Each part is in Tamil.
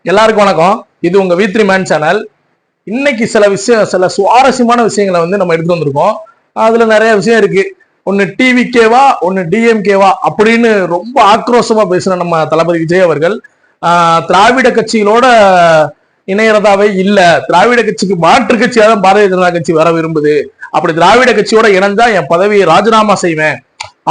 எல்லாருக்கும் வணக்கம். இது உங்க V3 மேன் சேனல். இன்னைக்கு சில சுவாரஸ்யமான விஷயங்களை நம்ம எடுத்து வந்திருக்கோம். அதுல நிறைய விஷயம் இருக்கு. ஒன்னு டிவிகேவா ஒன்னு டிஎம்கேவா அப்படின்னு ரொம்ப ஆக்ரோஷமா பேசுற நம்ம தளபதி விஜய் அவர்கள் திராவிட கட்சிகளோட இணையறதாவே இல்ல, திராவிட கட்சிக்கு மாற்று கட்சியாதான் பாரதிய ஜனதா கட்சி வர விரும்புது, அப்படி திராவிட கட்சியோட இணைஞ்சா என் பதவியை ராஜினாமா செய்வேன்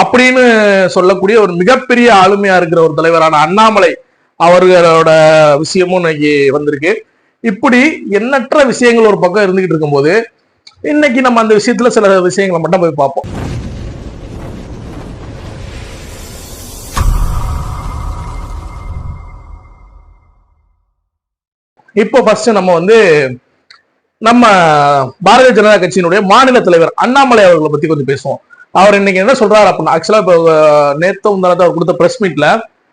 அப்படின்னு சொல்லக்கூடிய ஒரு மிகப்பெரிய ஆளுமையா இருக்கிற ஒரு தலைவரான அண்ணாமலை அவர்களோட விஷயமும் இன்னைக்கு வந்திருக்கு. இப்படி எண்ணற்ற விஷயங்கள் ஒரு பக்கம் இருந்துகிட்டு இருக்கும்போது இன்னைக்கு நம்ம அந்த விஷயத்துல சில விஷயங்களை மட்டும் போய் பார்ப்போம். இப்போ ஃபர்ஸ்ட் நம்ம பாரதிய ஜனதா கட்சியினுடைய மாநில தலைவர் அண்ணாமலை அவர்களை பத்தி கொஞ்சம் பேசுவோம். அவர் இன்னைக்கு என்ன சொல்றாரு அப்படின்னா, ஆக்சுவலா இப்போ நேத்து அவர் கொடுத்த பிரஸ் மீட்ல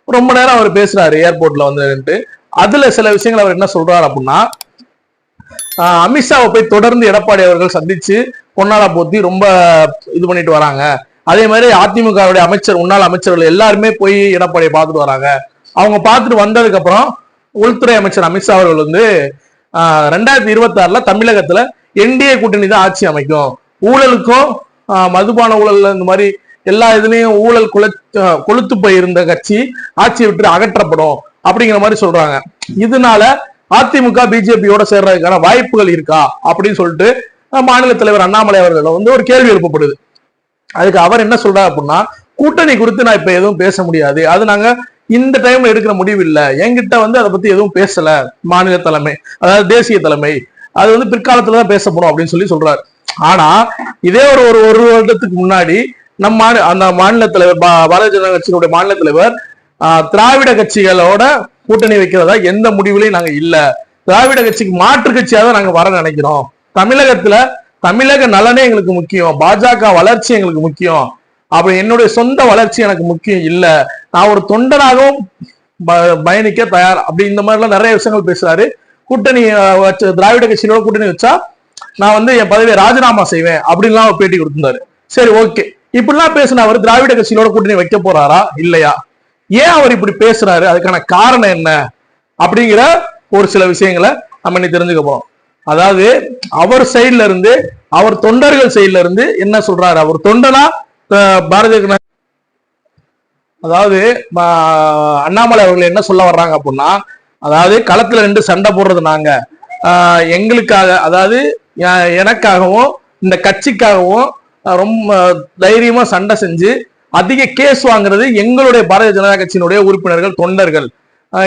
ரொம்ப நேரம் அவர் பேசுறாரு ஏர்போர்ட்ல வந்துட்டு. அதுல சில விஷயங்கள் அவர் என்ன சொல்றாரு அப்படின்னா, அமித்ஷாவை போய் தொடர்ந்து எடப்பாடி அவர்கள் சந்திச்சு பொன்னாடா போத்தி ரொம்ப இது பண்ணிட்டு வராங்க. அதே மாதிரி அதிமுகவுடைய அமைச்சர் முன்னாள் அமைச்சர்கள் எல்லாருமே போய் எடப்பாடியை பார்த்துட்டு வராங்க. அவங்க பார்த்துட்டு வந்ததுக்கு அப்புறம் உள்துறை அமைச்சர் அமித்ஷா அவர்கள் 2026 தமிழகத்துல என்டிஏ கூட்டணி தான் ஆட்சி அமைக்கும், ஊழலுக்கும் மதுபான ஊழல் இந்த மாதிரி எல்லா இதுலயும் ஊழல் கொளுத்து போயிருந்த கட்சி ஆட்சியை விட்டு அகற்றப்படும் அப்படிங்கிற மாதிரி சொல்றாங்க. இதனால அதிமுக பிஜேபியோட சேர்றதுக்கான வாய்ப்புகள் இருக்கா அப்படின்னு சொல்லிட்டு மாநில தலைவர் அண்ணாமலை அவர்கள் ஒரு கேள்வி எழுப்பப்படுது. அதுக்கு அவர் என்ன சொல்றாரு அப்படின்னா, கூட்டணி குறித்து நான் இப்ப எதுவும் பேச முடியாது, அது நாங்க இந்த டைம்ல எடுக்கிற முடிவு இல்ல, என்கிட்ட அதை பத்தி எதுவும் பேசல மாநில தலைமை, அதாவது தேசிய தலைமை, அது பிற்காலத்துலதான் பேசப்படும் அப்படின்னு சொல்றாரு. ஆனா இதே ஒரு வருடத்துக்கு முன்னாடி அந்த மாநில தலைவர் பாரதிய ஜனதா கட்சியினுடைய மாநில தலைவர் திராவிட கட்சிகளோட கூட்டணி வைக்கிறதா எந்த முடிவுலையும் நாங்க இல்ல, திராவிட கட்சிக்கு மாற்று கட்சியாக நாங்க வர நினைக்கிறோம், தமிழக நலனே எங்களுக்கு முக்கியம், பாஜக வளர்ச்சி எங்களுக்கு முக்கியம், அப்படி என்னுடைய சொந்த வளர்ச்சி எனக்கு முக்கியம் இல்ல, நான் ஒரு தொண்டனாகவும் பயணிக்க தயார், அப்படி இந்த மாதிரி எல்லாம் நிறைய விஷயங்கள் பேசுறாரு. கூட்டணி வச்ச திராவிட கட்சியோட கூட்டணி வச்சா நான் என் பதவியை ராஜினாமா செய்வேன் அப்படின்லாம் அவர் பேட்டி கொடுத்திருந்தாரு. சரி, ஓகே, இப்படிலாம் பேசின அவர் திராவிட கட்சியோட கூட்டணி வைக்க போறாரா இல்லையா, ஏன் அவர் இப்படி பேசுறாரு, அதுக்கான காரணம் என்ன அப்படிங்கிற ஒரு சில விஷயங்களை நம்ம இன்னைக்கு தெரிஞ்சுக்க போறோம். அதாவது அவர் சைட்ல இருந்து, அவர் தொண்டர்கள் சைட்ல இருந்து என்ன சொல்றாரு, அவர் தொண்டனா பாரதிய ஜனதா, அதாவது அண்ணாமலை அவர்கள் என்ன சொல்ல வர்றாங்க அப்படின்னா, அதாவது களத்துல ரெண்டு சண்டை போடுறது நாங்க, எங்களுக்காக, அதாவது எனக்காகவும் இந்த கட்சிக்காகவும் ரொம்ப தைரியமா சண்டை செஞ்சு அதிக கேஸ் வாங்குறது எங்களுடைய பாரதிய ஜனதா கட்சியினுடைய உறுப்பினர்கள் தொண்டர்கள்,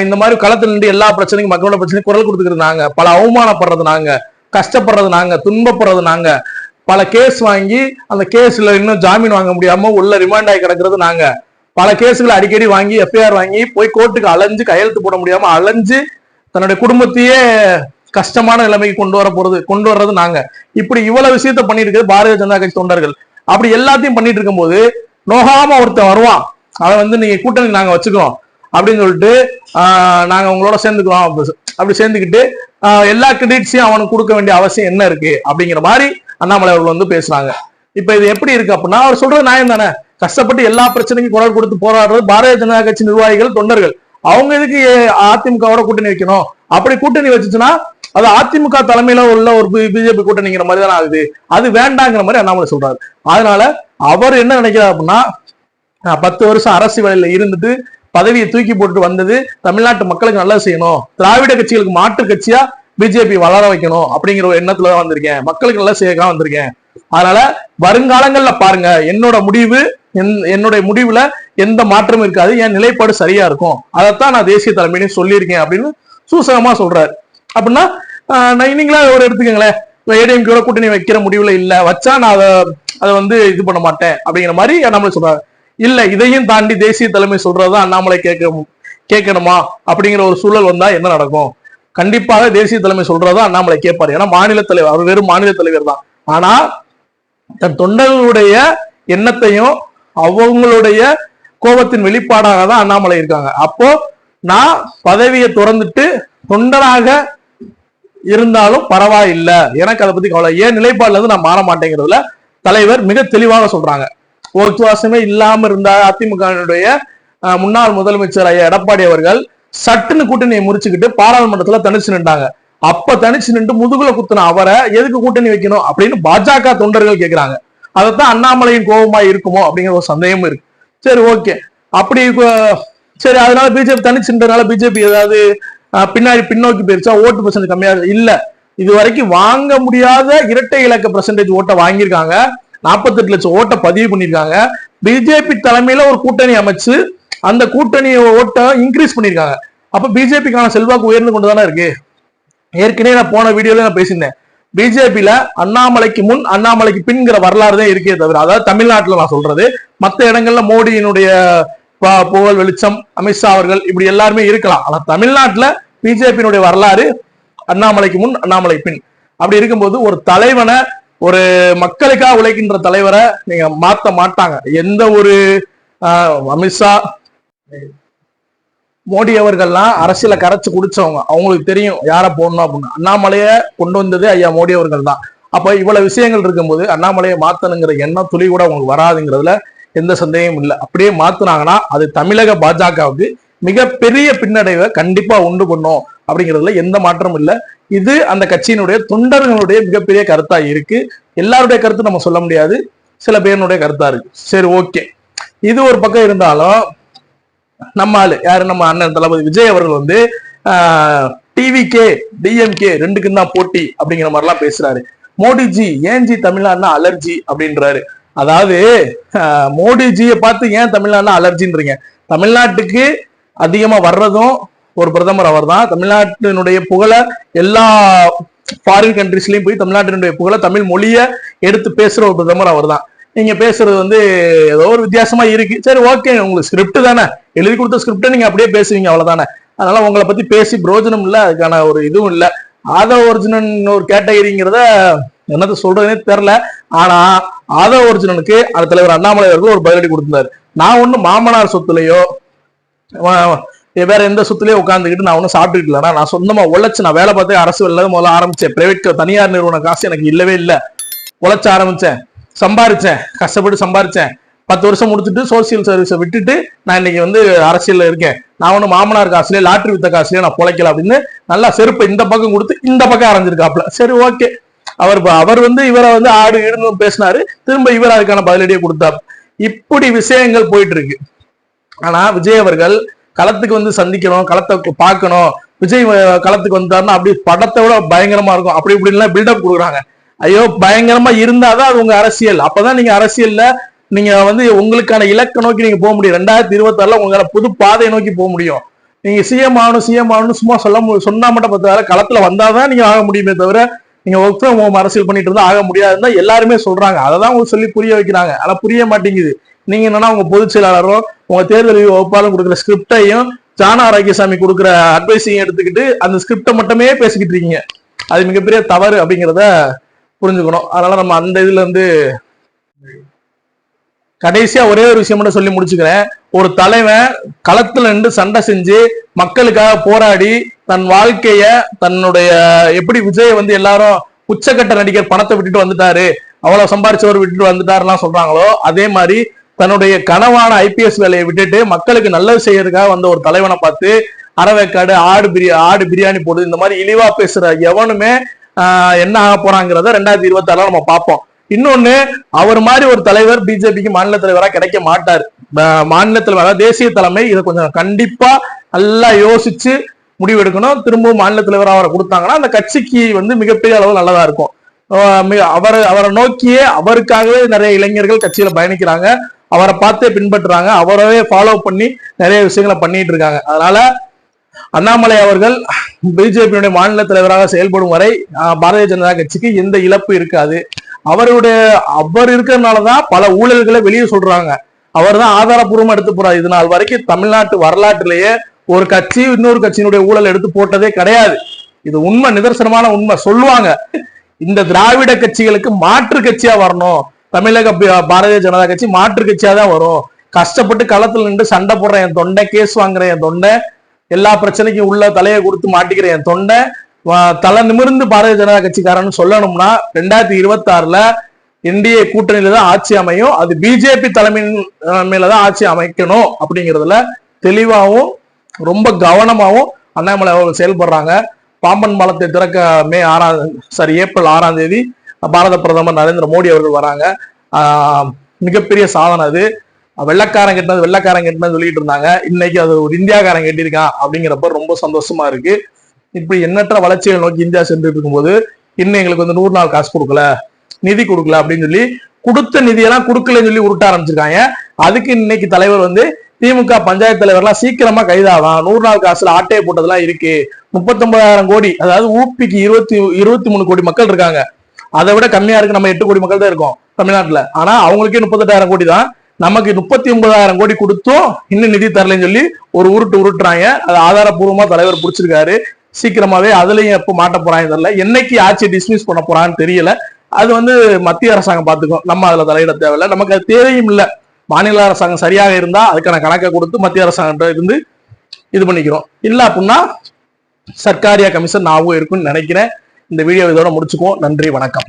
இந்த மாதிரி களத்துல நின்று எல்லா பிரச்சனைக்கும் மக்களோட பிரச்சனையும் குரல் கொடுத்துக்கிறது நாங்க, பல அவமானப்படுறது நாங்க, கஷ்டப்படுறது நாங்க, துன்பப்படுறது நாங்க, பல கேஸ் வாங்கி அந்த கேஸ்ல இன்னும் ஜாமீன் வாங்க முடியாம உள்ள ரிமாண்ட் ஆகி கிடக்கிறது நாங்க, பல கேஸுகளை அடிக்கடி வாங்கி எஃப்ஐஆர் வாங்கி போய் கோர்ட்டுக்கு அலைஞ்சு கையெழுத்து போட முடியாம அலைஞ்சு தன்னுடைய குடும்பத்தையே கஷ்டமான நிலைமைக்கு கொண்டு வர்றது நாங்க, இப்படி இவ்வளவு விஷயத்த பண்ணிட்டு இருக்கிறது பாரதிய ஜனதா கட்சி தொண்டர்கள். அப்படி எல்லாத்தையும் பண்ணிட்டு இருக்கும் போது நோகாம ஒருத்தன் வருவான், அதை நீங்க கூட்டணி நாங்க வச்சுக்கிறோம் அப்படின்னு சொல்லிட்டு நாங்க உங்களோட சேர்ந்துக்கிறோம், அப்படி சேர்ந்துக்கிட்டு எல்லா கிரெடிட்ஸையும் அவனுக்கு கொடுக்க வேண்டிய அவசியம் என்ன இருக்கு அப்படிங்கிற மாதிரி அண்ணாமலை அவர்கள் பேசுறாங்க. இப்ப இது எப்படி இருக்கு அப்படின்னா, அவர் சொல்றது நியாயம் தானே, கஷ்டப்பட்டு எல்லா பிரச்சனைக்கும் குரல் கொடுத்து போராடுறது பாரதிய ஜனதா கட்சி நிர்வாகிகள் தொண்டர்கள், அவங்க எதுக்கு அதிமுகவோட கூட்டணி வைக்கணும், அப்படி கூட்டணி வச்சுச்சுன்னா அது அதிமுக தலைமையில உள்ள ஒரு பிஜேபி கூட்டணிங்கிற மாதிரி தானே ஆகுது, அது வேண்டாங்கிற மாதிரி அண்ணாமலை சொல்றாரு. அதனால அவர் என்ன நினைக்கிறார் அப்படின்னா, 10 வருஷம் அரசு வேலையில இருந்துட்டு பதவியை தூக்கி போட்டு வந்தது தமிழ்நாட்டு மக்களுக்கு நல்லது செய்யணும், திராவிட கட்சிகளுக்கு மாற்று கட்சியா பிஜேபி வளர வைக்கணும் அப்படிங்கிற ஒரு எண்ணத்துலதான் வந்திருக்கேன், மக்களுக்கு நல்லா செய்ய வந்திருக்கேன், அதனால வருங்காலங்கள்ல பாருங்க என்னுடைய முடிவுல எந்த மாற்றமும் இருக்காது, என் நிலைப்பாடு சரியா இருக்கும், அதைத்தான் நான் தேசிய தலைமையில சொல்லியிருக்கேன் அப்படின்னு சூசகமா சொல்றாரு. அப்படின்னா நீங்களா ஒரு எடுத்துக்கங்களேன், ஏடிஎம்கே கூட்டணி வைக்கிற முடிவுல இல்ல, வச்சா நான் அதை இது பண்ண மாட்டேன் அப்படிங்கிற மாதிரி அண்ணாமலை சொல்றாரு. இல்ல, இதையும் தாண்டி தேசிய தலைமை சொல்றதுதான் அண்ணாமலை கேட்கணுமா அப்படிங்கிற ஒரு சூழல் வந்தா என்ன நடக்கும், கண்டிப்பாக தேசிய தலைமை சொல்றதான் அண்ணாமலை கேட்பாரு. ஏன்னா மாநில தலைவர், அவர் வெறும் மாநில தலைவர் தான், ஆனா தன் தொண்டர்களுடைய எண்ணத்தையும் அவங்களுடைய கோபத்தின் வெளிப்பாடாக தான் அண்ணாமலை இருக்காங்க. அப்போ நான் பதவியை துறந்துட்டு தொண்டராக இருந்தாலும் பரவாயில்ல, எனக்கு அதை பத்தி கவலை, ஏன் நிலைப்பாடுல இருந்து நான் மாற மாட்டேங்கிறதுல தலைவர் மிக தெளிவாக சொல்றாங்க. ஒரு விசுவாசமே இல்லாம இருந்த அதிமுக முன்னாள் முதலமைச்சர் ஐயா எடப்பாடி அவர்கள் சட்டுன்னு கூட்டணியை முறிச்சுக்கிட்டு பாராளுமன்றத்துல தனிச்சு நின்றாங்க. அப்ப தனிச்சு நின்று முதுகுல குத்துன அவரை எதுக்கு கூட்டணி வைக்கணும் அப்படின்னு பாஜக தொண்டர்கள் கேட்கிறாங்க. அதைத்தான் அண்ணாமலையின் கோபமா இருக்குமோ அப்படிங்கிற ஒரு சந்தேகமும் இருக்கு. சரி, ஓகே, அப்படி சரி, அதனால பிஜேபி தனிச்சுன்றதுனால பிஜேபி ஏதாவது பின்னாடி பின்னோக்கி போயிருச்சா, ஓட்டு பெர்சன்ட் கம்மியா இல்ல. இது வரைக்கும் வாங்க முடியாத இரட்டை இலக்க பெர்சன்டேஜ் ஓட்டை வாங்கியிருக்காங்க. 48 லட்சம் ஓட்டை பதிவு பண்ணிருக்காங்க. பிஜேபி தலைமையில ஒரு கூட்டணி அமைச்சு அந்த கூட்டணி ஓட்டை இன்க்ரீஸ் பண்ணிருக்காங்க. அப்ப பிஜேபிக்கான செல்வாக்கு உயர்ந்து கொண்டுதானே இருக்கு. ஏற்கனவே நான் போன வீடியோல நான் பேசியிருந்தேன், பிஜேபியில அண்ணாமலைக்கு முன் அண்ணாமலைக்கு பின்ங்கிற வரலாறு தான் இருக்கே தவிர, அதாவது தமிழ்நாட்டுல நான் சொல்றது, மற்ற இடங்கள்ல மோடியினுடைய புகழ் வெளிச்சம், அமித்ஷா அவர்கள் இப்படி எல்லாருமே இருக்கலாம். ஆனா தமிழ்நாட்டுல பிஜேபியினுடைய வரலாறு அண்ணாமலைக்கு முன் அண்ணாமலை பின். அப்படி இருக்கும்போது ஒரு தலைவனை, ஒரு மக்களுக்காக உழைக்கின்ற தலைவரை நீங்க மாத்த மாட்டாங்க. எந்த ஒரு அமித்ஷா மோடி அவர்கள்லாம் அரசியல கரைச்சு குடிச்சவங்க, அவங்களுக்கு தெரியும் யாரை போடணும் அப்படின்னு. அண்ணாமலையை கொண்டு வந்ததே ஐயா மோடி அவர்கள் தான். அப்ப இவ்வளவு விஷயங்கள் இருக்கும்போது அண்ணாமலையை மாத்தணுங்கிற எண்ணம் துளி கூட அவங்களுக்கு வராதுங்கிறதுல எந்த சந்தேகமும் இல்லை. அப்படியே மாத்தினாங்கன்னா அது தமிழக பாஜகவுக்கு மிகப்பெரிய பின்னடைவை கண்டிப்பா உண்டு பண்ணும் அப்படிங்கிறதுல எந்த மாற்றமும் இல்லை. இது அந்த கட்சியினுடைய தொண்டர்களுடைய மிகப்பெரிய கருத்தா இருக்கு. எல்லாருடைய கருத்து நம்ம சொல்ல முடியாது, சில பேருடைய கருத்தா இருக்கு. சரி, ஓகே, இது ஒரு பக்கம் இருந்தாலும் நம்ம ஆளு யாரு, நம்ம அண்ணன் தளபதி விஜய் அவர்கள் வந்து டிவிகே டிஎம்கே ரெண்டுக்கும் தான் போட்டி அப்படிங்கிற மாதிரிலாம் பேசுறாரு. மோடிஜி ஏன்ஜி தமிழ்நாடுனா அலர்ஜி அப்படின்றாரு. அதாவது மோடிஜியை பார்த்து ஏன் தமிழ்நாடுனா அலர்ஜின்றீங்க? தமிழ்நாட்டுக்கு அதிகமா வர்றதும் ஒரு பிரதமர் அவர் தான். தமிழ்நாட்டினுடைய புகழை எல்லா ஃபாரின் கண்ட்ரிஸ்லயும் போய் தமிழ்நாட்டினுடைய புகழை, தமிழ் மொழியை எடுத்து பேசுற ஒரு பிரதமர் அவர் தான். நீங்க பேசுறது வந்து ஏதோ ஒரு வித்தியாசமா இருக்கு. சரி, ஓகே, உங்களுக்கு ஸ்கிரிப்ட் தானே, எழுதி கொடுத்த ஸ்கிரிப்டை நீங்க அப்படியே பேசுவீங்க, அவ்வளவுதானே. அதனால உங்களை பத்தி பேசி பிரயோஜனம் இல்லை, அதுக்கான ஒரு இதுவும் இல்லை. ஆதவ ஒரிஜினல் ஒரு கேட்டகரிங்கிறத என்னது சொல்றதுனே தெரியல. ஆனா ஆதவ ஒரிஜினலுக்கு அந்த தலைவர் அண்ணாமலை அவர்கள் ஒரு பதிலடி கொடுத்திருந்தாரு. நான் ஒண்ணு மாமனார் சொத்துலையோ வேற எந்த சொத்துலயோ உட்காந்துக்கிட்டு நான் ஒன்னும் சாப்பிட்டுட்டு இல்லைனா, நான் சொந்தமா உழைச்சு, நான் வேலை பார்த்து அரசு வேலை முதல்ல ஆரம்பிச்சேன். பிரைவேட் தனியார் நிறுவன காசு எனக்கு இல்லவே இல்லை. உழைச்ச ஆரம்பிச்சேன், சம்பாரிச்சேன், கஷ்டப்பட்டு சம்பாரிச்சேன். 10 வருஷம் முடிச்சுட்டு சோசியல் சர்வீஸை விட்டுட்டு நான் இன்னைக்கு வந்து அரசியல்ல இருக்கேன். நான் ஒண்ணு மாமனார் காசுலயே லாட்டரி வித்த காசுலயே நான் பொழைக்கல அப்படின்னு நல்லா செருப்பை இந்த பக்கம் கொடுத்து இந்த பக்கம் அரைஞ்சிருக்காப்ல. சரி, ஓகே, அவர் வந்து இவரை வந்து ஆடு ஈடுன்னு பேசினாரு, திரும்ப இவர் அதுக்கான பதிலடியை கொடுத்தார். இப்படி விஷயங்கள் போயிட்டு இருக்கு. ஆனா விஜய் அவர்கள் களத்துக்கு வந்து சந்திக்கணும், களத்தை பார்க்கணும். விஜய் களத்துக்கு வந்தாருன்னா அப்படி படத்தை விட பயங்கரமா இருக்கும், அப்படி இப்படின்லாம் பில்டப் கொடுக்குறாங்க. ஐயோ, பயங்கரமா இருந்தாதான் அது உங்க அரசியல். அப்பதான் நீங்க அரசியல்ல நீங்க வந்து உங்களுக்கான இலக்கை நோக்கி நீங்க போக முடியும். 2026 உங்களுக்கான புது பாதையை நோக்கி போக முடியும். நீங்க சிஎம் ஆகணும் சும்மா சொன்னா மட்டும் பத்தாத, களத்துல வந்தாதான் நீங்க ஆக முடியுமே தவிர நீங்க ஒர்க் ஃப்ரம் ஹோம் அரசியல் பண்ணிட்டு இருந்தா ஆக முடியாதுன்னு எல்லாருமே சொல்றாங்க. அதான் உங்களுக்கு சொல்லி புரிய வைக்கிறாங்க. ஆனா புரிய மாட்டேங்குது. நீங்க என்னன்னா உங்க பொதுச் செயலாளரும் உங்க தேர்தல் வகுப்பாலும் கொடுக்குற ஸ்கிரிப்டையும் ஜான ஆரோக்கியசாமி கொடுக்குற அட்வைஸையும் எடுத்துக்கிட்டு அந்த ஸ்கிரிப்டை மட்டுமே பேசிக்கிட்டு இருக்கீங்க. அது மிகப்பெரிய தவறு அப்படிங்கிறத புரிஞ்சுக்கணும். அதனால நம்ம அந்த இதுல இருந்து கடைசியா ஒரே ஒரு விஷயம் மட்டும் சொல்லி முடிச்சுக்கிறேன். ஒரு தலைவன் களத்துல நின்று சண்டை செஞ்சு மக்களுக்காக போராடி தன் வாழ்க்கைய, தன்னுடைய எப்படி விஜய் வந்து எல்லாரும் உச்சக்கட்ட நடிகர் பணத்தை விட்டுட்டு வந்துட்டாரு, அவ்வளவு சம்பாரிச்சவர் விட்டுட்டு வந்துட்டாருலாம் சொல்றாங்களோ, அதே மாதிரி தன்னுடைய கனவான ஐபிஎஸ் வேலையை விட்டுட்டு மக்களுக்கு நல்லது செய்யறதுக்காக வந்த ஒரு தலைவனை பார்த்து அறவேக்காடு ஆடு பிரியாணி போடுது இந்த மாதிரி இழிவா பேசுற எவனுமே என்ன ஆக போறாங்கிறத 2026 நம்ம பார்ப்போம். இன்னொன்னு, அவர் மாதிரி ஒரு தலைவர் பிஜேபிக்கு மாநில தலைவரா கிடைக்க மாட்டார். மாநில தலைவர், தேசிய தலைமை இதை கொஞ்சம் கண்டிப்பா நல்லா யோசிச்சு முடிவு எடுக்கணும். திரும்பவும் மாநில தலைவராக அவரை கொடுத்தாங்கன்னா அந்த கட்சிக்கு வந்து மிகப்பெரிய அளவு நல்லதா இருக்கும். அவரை நோக்கியே அவருக்காகவே நிறைய இளைஞர்கள் கட்சியில பயணிக்கிறாங்க, அவரை பார்த்தே பின்பற்றுறாங்க, அவரவே ஃபாலோ பண்ணி நிறைய விஷயங்களை பண்ணிட்டு இருக்காங்க. அதனால அண்ணாமலை அவர்கள் பிஜேபியுடைய மாநில தலைவராக செயல்படும் வரை பாரதிய ஜனதா கட்சிக்கு எந்த இழப்பு இருக்காது. அவர் இருக்கிறதுனாலதான் பல ஊழல்களை வெளியே சொல்றாங்க. அவர் தான் ஆதாரப்பூர்வமா எடுத்து போறாரு. இது நாள் வரைக்கும் தமிழ்நாட்டு வரலாற்றிலேயே ஒரு கட்சி இன்னொரு கட்சியினுடைய ஊழல் எடுத்து போட்டதே கிடையாது. இது உண்மை, நிதர்சனமான உண்மை. சொல்லுவாங்க இந்த திராவிட கட்சிகளுக்கு மாற்று கட்சியா வரணும், தமிழக பாரதிய ஜனதா கட்சி மாற்று கட்சியா தான் வரும். கஷ்டப்பட்டு களத்துல நின்று சண்டை போடுற என் தொண்டை, கேஸ் வாங்குற என் தொண்டை, எல்லா பிரச்சனைக்கும் உள்ள தலையை கொடுத்து மாட்டிக்கிற என் தொண்டை தலை நிமிர்ந்து பாரதிய ஜனதா கட்சிக்காரன்னு சொல்லணும்னா 2026 என்டிஏ கூட்டணியில தான் ஆட்சி அமையும். அது பிஜேபி தலைமையிலதான் ஆட்சி அமைக்கணும் அப்படிங்கிறதுல தெளிவாகவும் ரொம்ப கவனமாகவும் அண்ணாமலை அவர்கள் செயல்படுறாங்க. பாம்பன் பாலத்தை திறக்க ஏப்ரல் 6ஆம் தேதி பாரத பிரதமர் நரேந்திர மோடி அவர்கள் வராங்க. மிகப்பெரிய சாதனை அது. வெள்ளக்காரன் கெட்டினது சொல்லிட்டு இருந்தாங்க. இன்னைக்கு அது ஒரு இந்தியாக்காரன் கட்டியிருக்கான் அப்படிங்கிறப்ப ரொம்ப சந்தோஷமா இருக்கு. இப்படி எண்ணற்ற வளர்ச்சிகள் நோக்கி இந்தியா சென்றுட்டு இருக்கும்போது இன்னும் எங்களுக்கு 100 நாள் காசு கொடுக்கல, நிதி கொடுக்கல அப்படின்னு சொல்லி கொடுத்த நிதியெல்லாம் கொடுக்கலன்னு சொல்லி உருட்ட ஆரம்பிச்சிருக்காங்க. அதுக்கு இன்னைக்கு தலைவர் திமுக பஞ்சாயத்து தலைவர்லாம் சீக்கிரமா கைதாகலாம். 100 நாள் காசுல ஆட்டையை போட்டதெல்லாம் இருக்கு. 39,000 கோடி, அதாவது ஊபிக்கு 23 கோடி மக்கள் இருக்காங்க. அதை விட கம்மியா இருக்கு. நம்ம 8 கோடி மக்கள் தான் இருக்கோம் தமிழ்நாட்டுல. ஆனா அவங்களுக்கே 38,000 கோடி தான். நமக்கு 39,000 கோடி கொடுத்தும் இன்னும் நிதி தரலன்னு சொல்லி ஒரு உருட்டுறாங்க. அது ஆதாரப்பூர்வமா தலைவர் பிடிச்சிருக்காரு. சீக்கிரமாவே அதுலயும் எப்ப மாட்ட போறாங்க தெரியல. என்னைக்கு ஆட்சியை டிஸ்மிஸ் பண்ண போறான்னு தெரியல. அது மத்திய அரசாங்கம் பாத்துக்கும். நம்ம அதுல தலையிட தேவையில்லை. நமக்கு அது தேவையும் இல்லை. மாநில அரசாங்கம் சரியாக இருந்தா அதுக்கான கணக்கை கொடுத்து மத்திய அரசாங்கம் இருந்து இது பண்ணிக்கிறோம். இல்ல அப்படின்னா சர்க்காரியா கமிஷன் நாவும் இருக்குன்னு நினைக்கிறேன். இந்த வீடியோ இதோட முடிச்சுக்குவோம். நன்றி, வணக்கம்.